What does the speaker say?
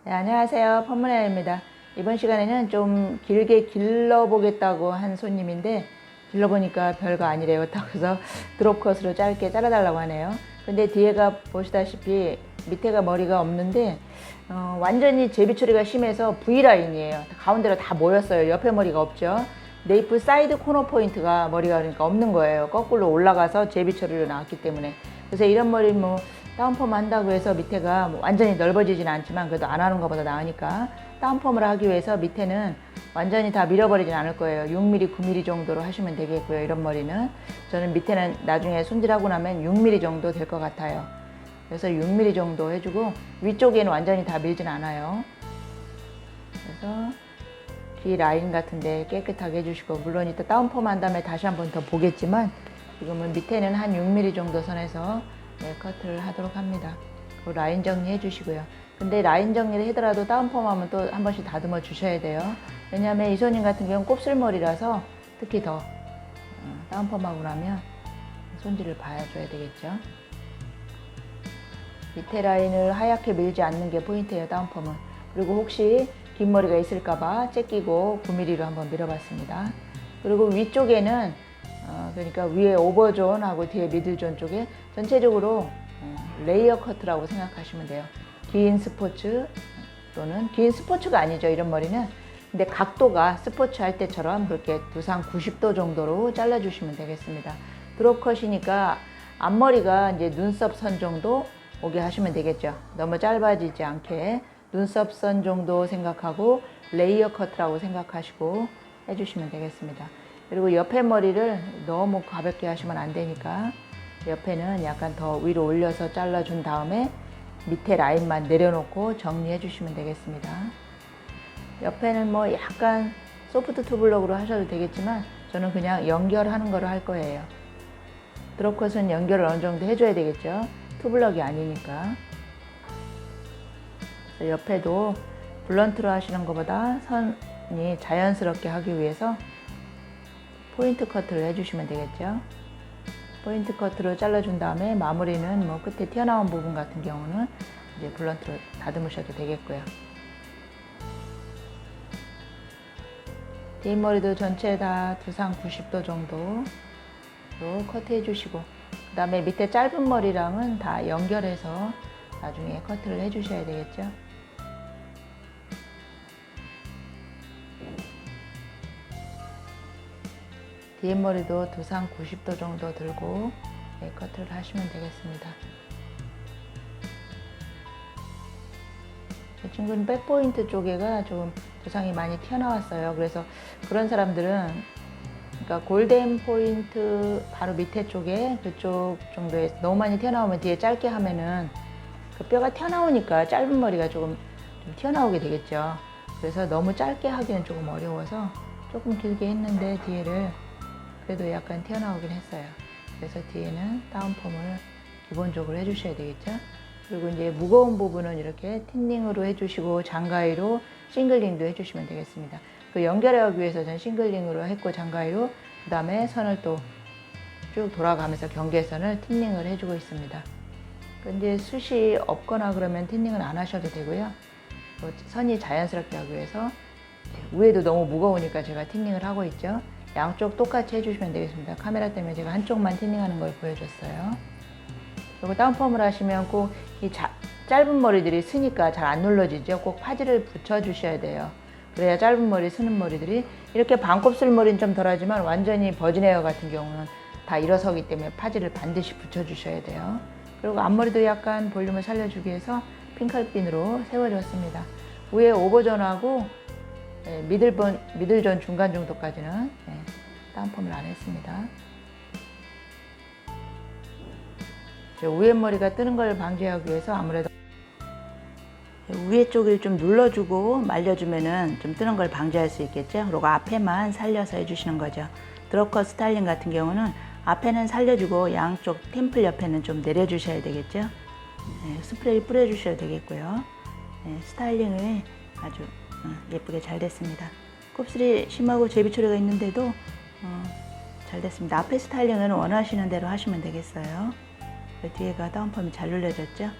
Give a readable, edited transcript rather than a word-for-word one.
네, 안녕하세요. 펌문혜입니다. 이번 시간에는 좀 길게 길러보겠다고 한 손님인데 길러보니까 별거 아니래요. 그래서 드롭컷으로 짧게 잘라달라고 하네요. 근데 뒤에가 보시다시피 밑에가 머리가 없는데 완전히 제비 처리가 심해서 V라인이에요. 가운데로 다 모였어요. 옆에 머리가 없죠. 네이프 사이드 코너 포인트가 머리가 그러니까 없는 거예요. 거꾸로 올라가서 제비 처리로 나왔기 때문에. 그래서 이런 머리 뭐 다운펌 한다고 해서 밑에가 뭐 완전히 넓어지진 않지만 그래도 안 하는 것보다 나으니까 다운펌을 하기 위해서 밑에는 완전히 다 밀어버리진 않을 거예요. 6mm, 9mm 정도로 하시면 되겠고요. 이런 머리는 저는 밑에는 나중에 손질하고 나면 6mm 정도 될 것 같아요. 그래서 6mm 정도 해주고 위쪽에는 완전히 다 밀진 않아요. 그래서 뒤 라인 같은데 깨끗하게 해주시고, 물론 이따 다운펌 한 다음에 다시 한번 더 보겠지만 지금은 밑에는 한 6mm 정도 선에서 커트를 하도록 합니다. 그 라인 정리해 주시고요. 근데 라인 정리를 하더라도 다운펌 하면 또 한 번씩 다듬어 주셔야 돼요. 왜냐하면 이 손님 같은 경우는 곱슬머리라서 특히 더 다운펌 하고 나면 손질을 봐줘야 되겠죠. 밑에 라인을 하얗게 밀지 않는 게 포인트예요, 다운펌은. 그리고 혹시 긴 머리가 있을까봐 째끼고 9mm로 한번 밀어봤습니다. 그리고 위쪽에는 그러니까 위에 오버존하고 뒤에 미들존 쪽에 전체적으로 레이어 커트라고 생각하시면 돼요. 긴 스포츠 또는 긴 스포츠가 아니죠, 이런 머리는. 근데 각도가 스포츠 할 때처럼 그렇게 두상 90도 정도로 잘라주시면 되겠습니다. 드롭컷이니까 앞머리가 이제 눈썹 선 정도 오게 하시면 되겠죠. 너무 짧아지지 않게 눈썹 선 정도 생각하고 레이어 커트라고 생각하시고 해주시면 되겠습니다. 그리고 옆에 머리를 너무 가볍게 하시면 안 되니까 옆에는 약간 더 위로 올려서 잘라준 다음에 밑에 라인만 내려놓고 정리해 주시면 되겠습니다. 옆에는 뭐 약간 소프트 투블럭으로 하셔도 되겠지만 저는 그냥 연결하는 거로 할 거예요. 드롭컷은 연결을 어느 정도 해줘야 되겠죠. 투블럭이 아니니까. 옆에도 블런트로 하시는 것보다 선이 자연스럽게 하기 위해서 포인트 커트를 해주시면 되겠죠. 포인트 커트로 잘라준 다음에 마무리는 뭐 끝에 튀어나온 부분 같은 경우는 이제 블런트로 다듬으셔도 되겠고요. 뒷머리도 전체 다 두상 90도 정도로 커트 해주시고, 그 다음에 밑에 짧은 머리랑은 다 연결해서 나중에 커트를 해주셔야 되겠죠. 뒷머리도 두상 90도 정도 들고 커트를 하시면 되겠습니다. 이 친구는 백포인트 쪽에가 조금 두상이 많이 튀어나왔어요. 그래서 그런 사람들은 그러니까 골덴 포인트 바로 밑에 쪽에 그쪽 정도에 너무 많이 튀어나오면 뒤에 짧게 하면은 그 뼈가 튀어나오니까 짧은 머리가 조금 좀 튀어나오게 되겠죠. 그래서 너무 짧게 하기는 조금 어려워서 조금 길게 했는데 뒤에를 그래도 약간 튀어나오긴 했어요. 그래서 뒤에는 다운펌을 기본적으로 해주셔야 되겠죠. 그리고 이제 무거운 부분은 이렇게 틴닝으로 해주시고 장가위로 싱글링도 해주시면 되겠습니다. 그 연결하기 위해서 전 싱글링으로 했고 장가위로, 그 다음에 선을 또 쭉 돌아가면서 경계선을 틴닝을 해주고 있습니다. 근데 숱이 없거나 그러면 틴닝은 안 하셔도 되고요. 선이 자연스럽게 하기 위해서 위에도 너무 무거우니까 제가 틴닝을 하고 있죠. 양쪽 똑같이 해주시면 되겠습니다. 카메라 때문에 제가 한쪽만 틴닝하는 걸 보여줬어요. 그리고 다운펌을 하시면 꼭 이 짧은 머리들이 스니까 잘 안 눌러지죠. 꼭 파지를 붙여주셔야 돼요. 그래야 짧은 머리 쓰는 머리들이 이렇게 반곱슬 머리는 좀 덜하지만 완전히 버진 헤어 같은 경우는 다 일어서기 때문에 파지를 반드시 붙여주셔야 돼요. 그리고 앞머리도 약간 볼륨을 살려주기 위해서 핑클핀으로 세워줬습니다. 위에 오버존하고 미들존 중간 정도까지는 다운펌을 안 했습니다. 위에 머리가 뜨는 걸 방지하기 위해서 아무래도 위에 쪽을 좀 눌러주고 말려주면은 좀 뜨는 걸 방지할 수 있겠죠. 그리고 앞에만 살려서 해주시는 거죠. 드롭컷 스타일링 같은 경우는 앞에는 살려주고 양쪽 템플 옆에는 좀 내려주셔야 되겠죠. 스프레이 뿌려주셔야 되겠고요. 스타일링을 아주 예쁘게 잘 됐습니다. 곱슬이 심하고 제비 처리가 있는데도 잘 됐습니다. 앞에 스타일링은 원하시는 대로 하시면 되겠어요. 뒤에가 다운펌이 잘 눌려졌죠.